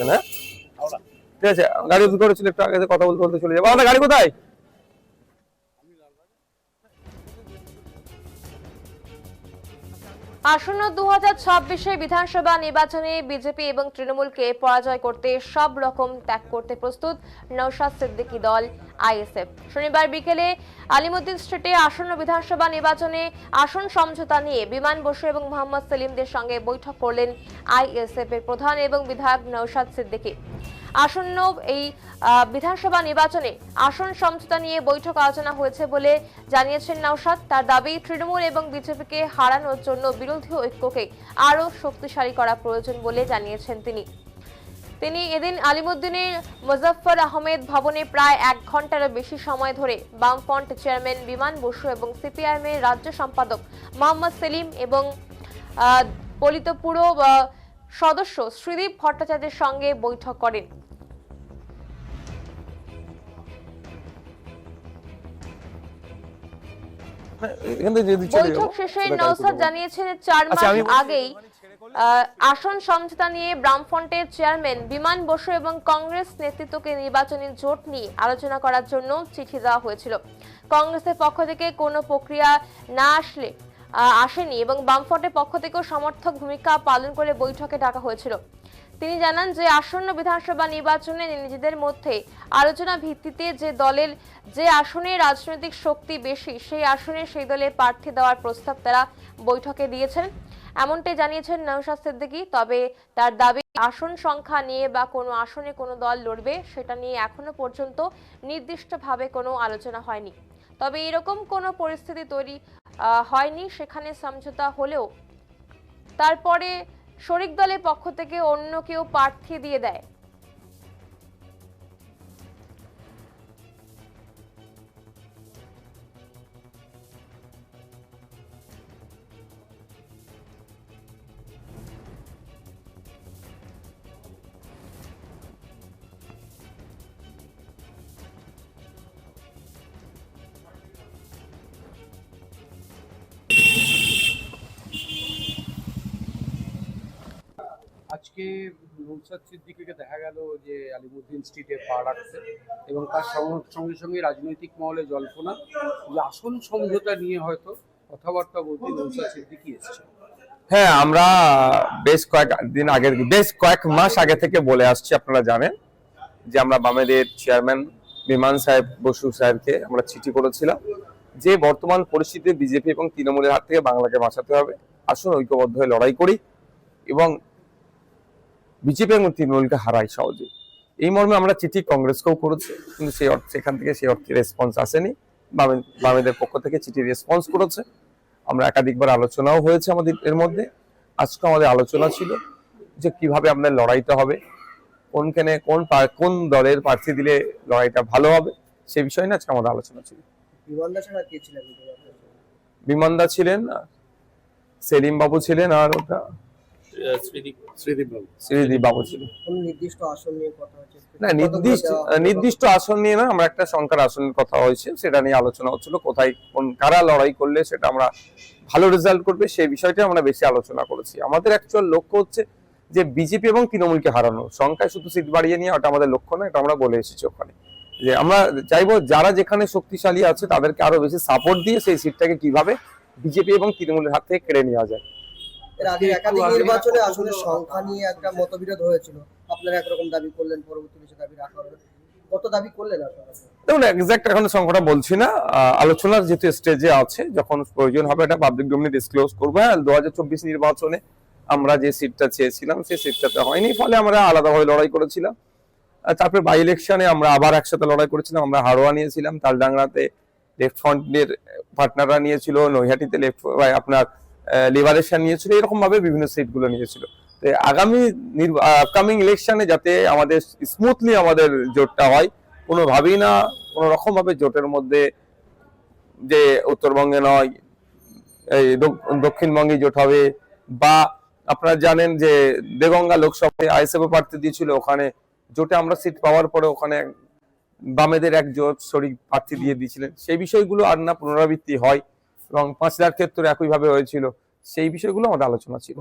আছেন। হ্যাঁ ঠিক আছে, গাড়ি করেছিল একটু আগে কথা বলতে বলতে চলে যাবো। আমাদের গাড়ি কোথায়? আসন্ন 2026 বিধানসভা নির্বাচনে বিজেপি এবং তৃণমূলকে পরাজয় করতে সব রকম ত্যাগ করতে প্রস্তুত নওশাদ সিদ্দিকী দল আইএসএফ। শনিবার বিকেলে আলিমুদ্দিন স্ট্রিটে আসন্ন বিধানসভা নির্বাচনে আসন সমঝোতা নিয়ে বিমান বসু এবং মোহাম্মদ সেলিমদের সঙ্গে বৈঠক করলেন আইএসএফ এর প্রধান এবং বিধায়ক নওশাদ সিদ্দিকী। আসন্ন এই বিধানসভা নির্বাচনে আসন সমঝোতা নিয়ে বৈঠক আলোচনা হয়েছে বলে জানিয়েছেন নওশাদ। তার দাবি, তৃণমূল এবং বিজেপিকে হারানোর জন্য বিরোধী ঐক্যকে আরও শক্তিশালী করা প্রয়োজন বলে জানিয়েছেন তিনি এদিন আলিমুদ্দিনের মুজফফর আহমেদ ভবনে প্রায় 1 ঘন্টারও বেশি সময় ধরে বামফ্রন্ট চেয়ারম্যান বিমান বসু এবং সিপিআইএম এর রাজ্য সম্পাদক মোহাম্মদ সেলিম এবং পলিতপুর সদস্য শ্রীদীপ ভট্টাচার্যের সঙ্গে বৈঠক করেন। বৈঠক শেষে নওশাদ জানিয়েছেন 4 মাস আগেই আসন সমঝোতা নিয়ে বামফ্রন্টের চেয়ারম্যান বিমান বসু এবং কংগ্রেস নেতৃত্বকে নির্বাচনী জোট নিয়ে আলোচনা করার জন্য চিঠি দেওয়া হয়েছিল। কংগ্রেসের পক্ষ থেকে কোনো প্রক্রিয়া না আসেনি এবং বামফ্রন্টের পক্ষ থেকেও সমর্থক ভূমিকা পালন করে বৈঠকে ডাকা হয়েছিল। তিনি জানান যে আসন্ন বিধানসভা নির্বাচনে নিজেদের মধ্যে আলোচনা ভিত্তিতে যে দলের যে আসনে রাজনৈতিক শক্তি বেশি সেই আসনে সেই দলের প্রার্থী দেওয়ার প্রস্তাব তারা বৈঠকে দিয়েছেন, এমনটাই জানিয়েছেন নওশাদ সিদ্দিকী। তবে তার দাবি, আসন সংখ্যা নিয়ে বা কোনো আসনে কোনো দল লড়বে সেটা নিয়ে এখনো পর্যন্ত নির্দিষ্টভাবে কোনো আলোচনা হয়নি। তবে এরকম কোনো পরিস্থিতি তৈরি হয়নি সেখানে সমঝোতা হলেও তারপরে শরিক দলের পক্ষ থেকে অন্য কেউ প্রার্থী দিয়ে দেয়। আজকে নওশাদ সিদ্দিকীকে দেখা গেল যে আলিমুদ্দিন স্ট্রিটে পা রাখছে এবং তার সঙ্গে সঙ্গে রাজনৈতিক মহলে জল্পনা যে আসন সমঝোতা নিয়ে হয়তো কথাবার্তা বলতে নওশাদ সিদ্দিকী এসেছে। হ্যাঁ, আমরা বেশ কয়েক মাস আগে থেকে বলে আসছি, আপনারা জানেন যে আমরা বামেদের চেয়ারম্যান বিমান সাহেব বসু সাহেবকে আমরা চিঠি করেছিলাম যে বর্তমান পরিস্থিতিতে বিজেপি এবং তৃণমূলের হাত থেকে বাংলাকে বাঁচাতে হবে, আসুন ঐক্যবদ্ধ হয়ে লড়াই করি এবং বিজেপি এবং তৃণমূলকে হারাই সহজে। এই মর্মে আমরা চিঠি কংগ্রেসকেও করেছি, কিন্তু সেখান থেকে সেই অর্থে রেসপন্স আসেনি। বামেদের পক্ষ থেকে চিঠি রেসপন্স করেছে, আমরা একাধিকবার আলোচনাও হয়েছে আমাদের এর মধ্যে। আজকে আমাদের আলোচনা ছিল যে কিভাবে আমাদের লড়াইটা হবে, কোন দলের প্রার্থী দিলে লড়াইটা ভালো হবে, সে বিষয় নিয়ে আজকে আমাদের আলোচনা ছিল। বিমানদা ছিলেন, সেলিম বাবু ছিলেন, আর ওটা শ্রীদীপ বাবু ছিলেন। নির্দিষ্ট আসন নিয়ে না, আমরা একটা সংখ্যার আসনের কথা হয়েছে, সেটা নিয়ে আলোচনা হচ্ছিল, কোথায় কারা লড়াই করলে সেটা আমরা ভালো রেজাল্ট করবে সেই বিষয়টা আমরা বেশি আলোচনা করেছি। আমাদের অ্যাকচুয়াল লক্ষ্য হচ্ছে যে বিজেপি এবং তৃণমূলকে হারানো, সংখ্যায় শুধু সিট বাড়িয়ে নিয়ে ওটা আমাদের লক্ষ্য না, এটা আমরা বলে এসেছি ওখানে যে আমরা চাইবো যারা যেখানে শক্তিশালী আছে তাদেরকে আরো বেশি সাপোর্ট দিয়ে সেই সিটটাকে কিভাবে বিজেপি এবং তৃণমূলের হাত থেকে কেড়ে নেওয়া যায়। এর আগে একাধিক নির্বাচনে আসলে সংখ্যা নিয়ে একটা মতবিরোধ হয়েছিল, আপনারা একরকম দাবি করলেন, পরবর্তীতে সে দাবি রাখা হলো, কত দাবি করলেন আপনারা? দেখুন, এক্সাক্ট এখন সংখ্যাটা বলছি না, আলোচনার যেহেতু স্টেজে আছে, যখন প্রয়োজন হবে এটা পাবলিক ডোমেইনে ডিসক্লোজ করবো। 2024 নির্বাচনে আমরা যে সিটটা চেয়েছিলাম সেই সিটটাতে হয়নি, ফলে আমরা আলাদাভাবে লড়াই করেছিলাম। তারপরে বাই ইলেকশনে আমরা আবার একসাথে লড়াই করেছিলাম, আমরা হারোয়া নিয়েছিলাম, তালডাংরাতে লেফট ফ্রন্টের পার্টনাররা নিয়েছিল, নৈহাটিতে আপনার লিবারেশন নিয়েছিল, এরকম ভাবে বিভিন্ন সিটগুলো নিয়েছিল। তো আগামী আপকামিং ইলেকশনে যাতে আমাদের স্মুথলি আমাদের জোটটা হয়, কোনোভাবেই না কোনো রকম ভাবে জোটের মধ্যে যে উত্তরবঙ্গে নয় এই দক্ষিণবঙ্গে জোট হবে, বা আপনারা জানেন যে দেগঙ্গা লোকসভায় আইএসএফ প্রার্থী দিয়েছিল, ওখানে জোটে আমরা সিট পাওয়ার পরে ওখানে বামেদের এক জোট শরিক প্রার্থী দিয়ে দিয়েছিলেন, সেই বিষয়গুলো আর না পুনরাবৃত্তি হয়, এবং 5,000 ক্ষেত্রে একইভাবে হয়েছিল, সেই বিষয়গুলো আমাদের আলোচনা ছিল।